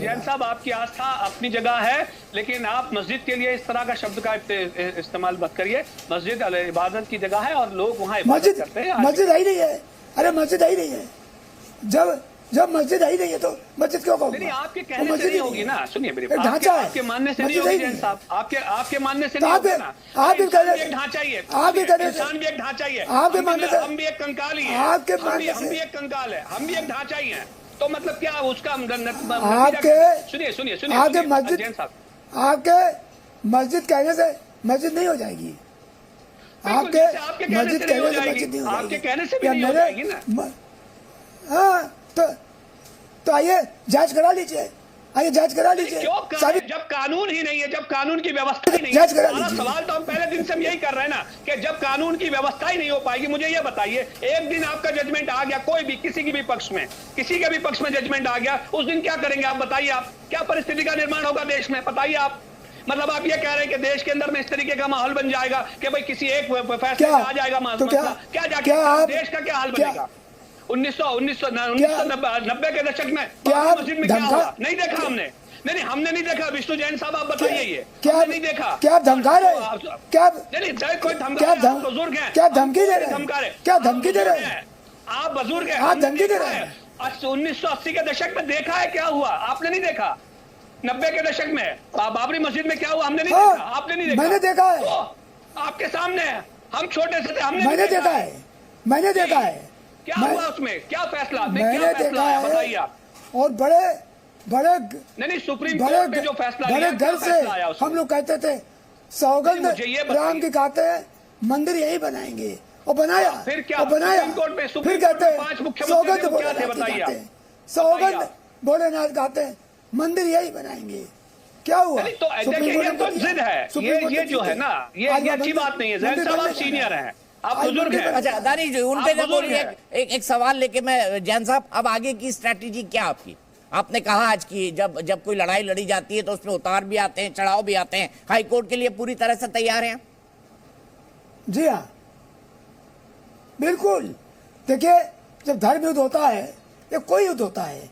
जैन साहब, आपकी आस्था अपनी जगह है, लेकिन आप मस्जिद के लिए इस तरह का शब्द का इस्तेमाल मत करिए। मस्जिद इबादत की जगह है और लोग वहाँ इबादत करते हैं। मस्जिद आई नहीं है, अरे मस्जिद आई नहीं है। जब मस्जिद आई नहीं है तो मस्जिद क्यों कहूँगा? नहीं, आपके कहने से नहीं होगी ना। सुनिए मेरी बात, ढांचा है, आपके मानने से नहीं होगी जैन साहब, आपके मानने से नहीं होगा ना। आपके कहने से एक ढांचा ही है, आपके कहने से इंसान भी एक ढांचा ही है, आपके मानने से हम भी एक कंकाल ही है, आपके मानने हम भी एक कंकाल है, हम भी एक ढांचा ही है। तो मतलब क्या उसका आपके सुनिए आपके मस्जिद जैन साहब, आपके मस्जिद कहने से मस्जिद नहीं हो जाएगी। आपके मस्जिद कहने से मस्जिद नहीं हो जाएगी। आपके कहने से भी नहीं हो जाएगी ना। हाँ, तो आइए जांच करा लीजिए, आइए जांच करा लीजिए। जब कानून ही नहीं है, जब कानून की व्यवस्था ही नहीं जांच करा है, लीजिए। सवाल तो हम पहले दिन से हम यही कर रहे हैं ना कि जब कानून की व्यवस्था ही नहीं हो पाएगी। मुझे ये बताइए, एक दिन आपका जजमेंट आ गया, कोई भी किसी के भी पक्ष में जजमेंट आ गया, उस दिन क्या करेंगे आप बताइए? आप क्या परिस्थिति का निर्माण होगा देश में, बताइए आप। मतलब आप ये कह रहे हैं कि देश के अंदर में इस तरीके का माहौल बन जाएगा कि भाई किसी एक फैसले से आ जाएगा मसला, क्या जाके देश का क्या हाल बनेगा? 1990 के दशक में मस्जिद में क्या हुआ? नहीं देखा हमने। नहीं, हमने नहीं देखा। विष्णु जैन साहब, आप बताइए, ये क्या नहीं देखा? क्या धमका रहे? क्या कोई धमका? बुजुर्ग हैं, क्या धमकी दे रहे हैं? क्या धमकी दे रहे हैं? आप बुजुर्ग हैं, आप धमकी दे रहे हैं। 1980 के दशक में देखा है क्या हुआ? आपने नहीं देखा। 90 के दशक में बाबरी मस्जिद में क्या हुआ? हमने नहीं देखा, आपने नहीं देखा। मैंने देखा है, आपके सामने है। हम छोटे से थे, हमने मैंने देखा है, मैंने देखा है। क्या हुआ उसमें? क्या फैसला? मैंने देखा है, बताइए आप। और बड़े नहीं, सुप्रीम कोर्ट ने जो फैसला लिया, बड़े घर से हम लोग कहते थे सौगंध राम की खाते हैं, मंदिर यही बनाएंगे, और बनाया। फिर क्या? और बनाया, फिर कहते हैं सौगंध भोलेनाथ खाते हैं, मंदिर यही बनाएंगे। क्या हुआ? तो देखिए, ये तो जिद है, ये जो है ना, ये अच्छी बात नहीं है। जैन साहब, आप सीनियर हैं, आप बुजुर्ग हैं। अच्छा दानिश जी, उनपे जो बोलिए, एक सवाल लेके मैं, जैन साहब, अब आगे की स्ट्रैटेजी क्या आपकी? आपने कहा आज की जब कोई लड़ाई लड़ी जाती है तो उसमें उतार भी आते हैं, चढ़ाव भी आते हैं, हाई कोर्ट के लिए पूरी तरह से तैयार हैं? जी हाँ, बिल्कुल। देखिए, जब धर्म युद्ध होता है या कोई युद्ध होता है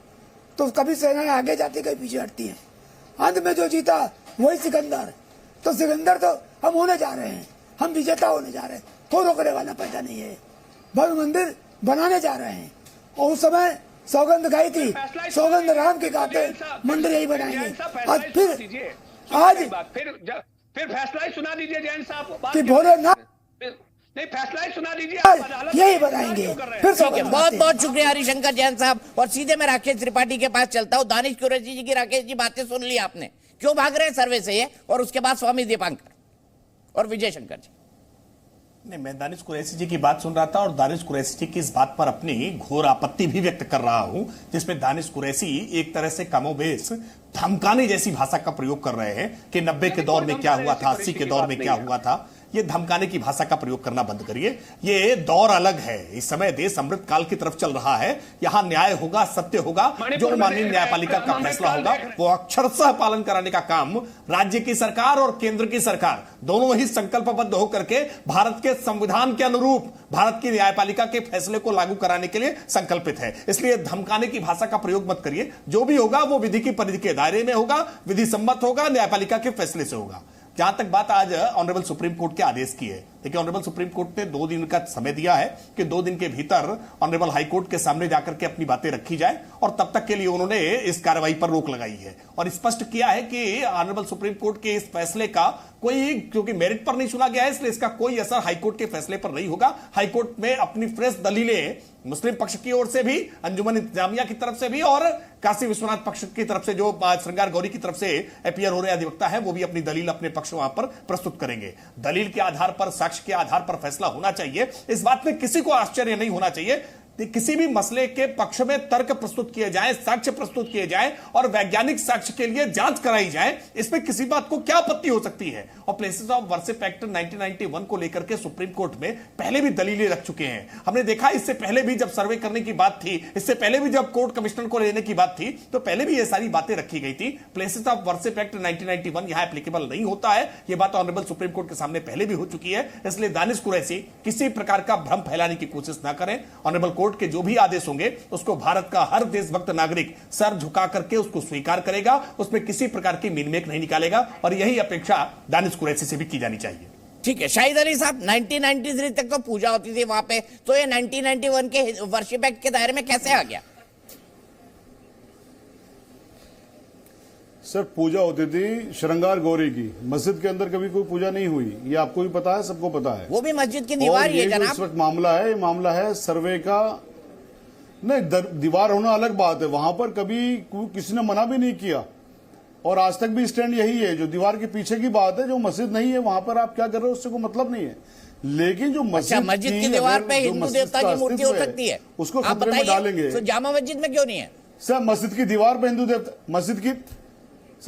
तो कभी सेनाएं आगे जाती, कभी पीछे हटती हैं। अंत में जो जीता वही सिकंदर। तो सिकंदर तो हम होने जा रहे हैं, हम विजेता होने जा रहे हैं, कोई रोकने वाला पैदा नहीं है। भव्य मंदिर बनाने जा रहे हैं, और उस समय सौगंध गाई थी, सौगंध राम के खाते मंदिर यही बनाएंगे। आज फिर फैसला ही सुना दीजिए जैन साहब कि भोलेनाथ नहीं, फैसला ही सुना दीजिए, यही बनाएंगे। फिर बहुत बहुत शुक्रिया हरिशंकर जैन साहब। और सीधे मैं राकेश त्रिपाठी के पास चलता हूँ। दानिश कुरैशी जी की राकेश जी बातें सुन ली आपने, क्यों भाग रहे हैं सर्वे से ये? और उसके बाद स्वामी दीपांकर और विजय शंकर जी। नहीं, मैं दानिश कुरैशी जी की बात सुन रहा था और दानिश कुरैशी जी की इस बात पर अपनी घोर आपत्ति भी व्यक्त कर रहा हूं, जिसमें दानिश कुरैशी एक तरह से कमोबेश धमकाने जैसी भाषा का प्रयोग कर रहे हैं कि 90 के दौर में क्या हुआ था, 80 के दौर में क्या हुआ था। ये धमकाने की भाषा का प्रयोग करना बंद करिए। ये दौर अलग है। इस समय देश अमृत काल की तरफ चल रहा है। यहाँ न्याय होगा, सत्य होगा, जो माननीय न्यायपालिका का फैसला होगा वो अक्षरशः पालन कराने का काम राज्य की सरकार और केंद्र की सरकार दोनों ही संकल्पबद्ध होकर के भारत के संविधान के अनुरूप भारत की न्यायपालिका के फैसले को लागू कराने के लिए संकल्पित है। इसलिए धमकाने की भाषा का प्रयोग मत करिए। जो भी होगा वो विधि की परिधि के दायरे में होगा, विधि सम्मत होगा, न्यायपालिका के फैसले से होगा। जहां तक बात आज ऑनरेबल सुप्रीम कोर्ट के आदेश की है, देखिए ऑनरेबल सुप्रीम कोर्ट ने 2 दिन का समय दिया है कि 2 दिन के भीतर ऑनरेबल हाई कोर्ट के सामने जाकर के अपनी बातें रखी जाए, और तब तक के लिए उन्होंने इस कार्रवाई पर रोक लगाई है और स्पष्ट किया है कि ऑनरेबल सुप्रीम कोर्ट के इस फैसले का कोई, क्योंकि मेरिट पर नहीं सुना गया है, इसलिए इसका कोई असर हाईकोर्ट के फैसले पर नहीं होगा। हाईकोर्ट में अपनी फ्रेश दलीलें मुस्लिम पक्ष की ओर से भी, अंजुमन इंतजामिया की तरफ से भी, और काशी विश्वनाथ पक्ष की तरफ से जो श्रृंगार गौरी की तरफ से अपीयर हो रहे अधिवक्ता है वो भी अपनी दलील अपने पक्ष वहां पर प्रस्तुत करेंगे। दलील के आधार पर, साक्ष्य के आधार पर फैसला होना चाहिए। इस बात में किसी को आश्चर्य नहीं होना चाहिए। किसी भी मसले के पक्ष में तर्क प्रस्तुत किए जाए, साक्ष्य प्रस्तुत किए जाए और वैज्ञानिक साक्ष्य के लिए जांच कराई जाए, इसमें किसी बात को क्या आपत्ति हो सकती है। और प्लेसेस ऑफ वर्शिप एक्ट 1991 को लेकर के सुप्रीम कोर्ट में पहले भी दलीलें रख चुके हैं। हमने देखा इससे पहले भी जब सर्वे करने की बात थी, इससे पहले भी जब कोर्ट कमिश्नर को लेने की बात थी, तो पहले भी ये सारी बातें रखी गई थी। प्लेसेस ऑफ वर्शिप एक्ट 1991 यहां एप्लीकेबल नहीं होता है, यह बात ऑनरेबल सुप्रीम कोर्ट के सामने पहले भी हो चुकी है। इसलिए दानिश कुरैशी किसी प्रकार का भ्रम फैलाने की कोशिश ना करें। ऑनरेबल कोर्ट कोर्ट के जो भी आदेश होंगे उसको भारत का हर देशभक्त नागरिक सर झुका करके उसको स्वीकार करेगा, उसमें किसी प्रकार की मिनमेक नहीं निकालेगा, और यही अपेक्षा दानिश कुरैशी से भी की जानी चाहिए। ठीक है शाहिद अली साहब, 1993 तक तो पूजा होती थी वहां पे, तो ये 1991 के वर्शिप एक्ट के दायरे में कैसे आ गया? सर पूजा होती थी श्रृंगार गौरी की, मस्जिद के अंदर कभी कोई पूजा नहीं हुई, ये आपको भी पता है, सबको पता है। वो भी मस्जिद की दीवार ही है जनाब। इस वक्त मामला है, ये मामला है सर्वे का, नहीं दीवार होना अलग बात है, वहां पर कभी किसी ने मना भी नहीं किया, और आज तक भी स्टैंड यही है। जो दीवार के पीछे की बात है, जो मस्जिद नहीं है वहां पर आप क्या कर रहे हो उससे कोई मतलब नहीं है। लेकिन जो मस्जिद की दीवार पे हिंदू देवता की मूर्ति हो सकती है, उसको खतरे में डालेंगे। तो जामा मस्जिद में क्यों नहीं है? सर मस्जिद की दीवार पे हिंदू देवता,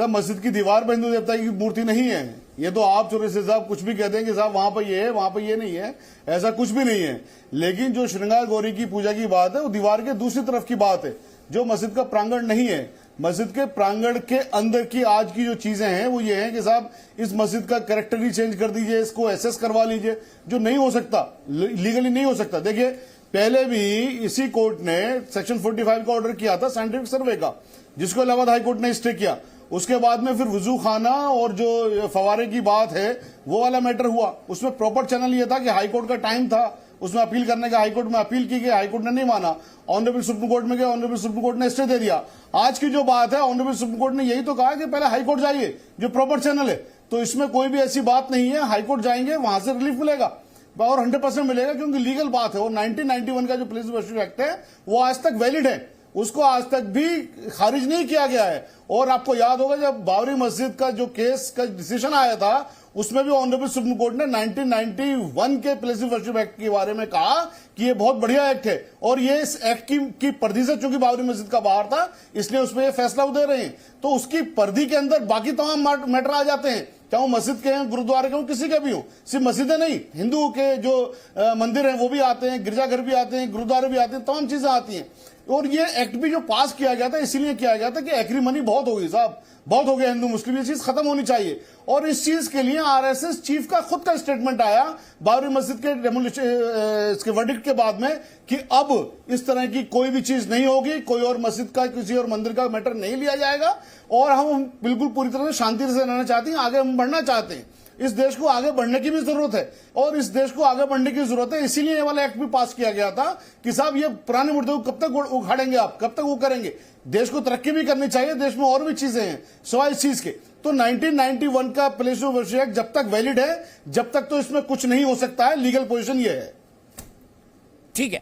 मस्जिद की दीवार पर हिंदू देवता की मूर्ति नहीं है। ये तो आप चौरसी साहब कुछ भी कहते हैं कि साहब वहां पर ये है, वहां पर ये नहीं है, ऐसा कुछ भी नहीं है। लेकिन जो श्रृंगार गौरी की पूजा की बात है वो दीवार के दूसरी तरफ की बात है, जो मस्जिद का प्रांगण नहीं है। मस्जिद के प्रांगण के अंदर की आज की जो चीजें हैं वो ये है कि साहब इस मस्जिद का कैरेक्टर ही चेंज कर दीजिए, इसको एसेस करवा लीजिए, जो नहीं हो सकता, लीगली नहीं हो सकता। देखिए पहले भी इसी कोर्ट ने सेक्शन 45 का ऑर्डर किया था साइंटिफिक सर्वे का, जिसको इलाहाबाद हाईकोर्ट ने स्टे किया। उसके बाद में फिर वजू खाना और जो फवारे की बात है वो वाला मैटर हुआ, उसमें प्रॉपर चैनल ये था कि हाईकोर्ट का टाइम था उसमें अपील करने का, हाईकोर्ट में अपील की गई, हाईकोर्ट ने नहीं माना, ऑनरेबल सुप्रीम कोर्ट में गया, ऑनरेबल सुप्रीम कोर्ट ने स्टे दे दिया। आज की जो बात है ऑनरेबल सुप्रीम कोर्ट ने यही तो कहा कि पहले हाईकोर्ट जाइए, जो प्रॉपर चैनल है। तो इसमें कोई भी ऐसी बात नहीं है, हाईकोर्ट जाएंगे वहां से रिलीफ मिलेगा और 100% मिलेगा, क्योंकि लीगल बात है। और 1991 का जो पुलिस वर्शिप एक्ट है वो आज तक वैलिड है, उसको आज तक भी खारिज नहीं किया गया है। और आपको याद होगा जब बाबरी मस्जिद का जो केस का डिसीजन आया था उसमें भी ऑनरेबल सुप्रीम कोर्ट ने 1991 के प्लेसिव वर्शिप एक्ट के बारे में कहा कि ये बहुत बढ़िया एक्ट है, और ये इस एक्ट की परिधि से चूंकि बाबरी मस्जिद का बाहर था इसलिए उसमें ये फैसला दे रहे हैं। तो उसकी परिधि के अंदर बाकी तमाम मैटर आ जाते हैं, चाहे वो मस्जिद के हैं, गुरुद्वारे के हों, किसी के भी हो। सिर्फ मस्जिदें नहीं, हिंदू के जो मंदिर हैं वो भी आते हैं, गिरजाघर भी आते हैं, गुरुद्वारे भी आते हैं, तमाम चीजें आती हैं। और ये एक्ट भी जो पास किया गया था इसीलिए किया गया था कि एक्रीमनी बहुत हो गई साहब, बहुत हो गया हिंदू मुस्लिम, ये चीज खत्म होनी चाहिए। और इस चीज के लिए आरएसएस चीफ का खुद का स्टेटमेंट आया बाबरी मस्जिद के इसके वर्डिक्ट के बाद में कि अब इस तरह की कोई भी चीज नहीं होगी, कोई और मस्जिद का किसी और मंदिर का मैटर नहीं लिया जाएगा, और हम बिल्कुल पूरी तरह से शांति से रहना चाहते हैं, आगे हम बढ़ना चाहते हैं। इस देश को आगे बढ़ने की भी जरूरत है, और इस देश को आगे बढ़ने की जरूरत है, इसीलिए ये वाला एक्ट भी पास किया गया था कि साहब ये पुराने मुद्दे को कब तक उखाड़ेंगे आप, कब तक वो करेंगे। देश को तरक्की भी करनी चाहिए, देश में और भी चीजें हैं सिवाय इस चीज के। तो 1991 का प्लेसिव वर्शिप एक्ट जब तक वैलिड है, जब तक तो इसमें कुछ नहीं हो सकता है, लीगल पोजीशन ये है। ठीक है।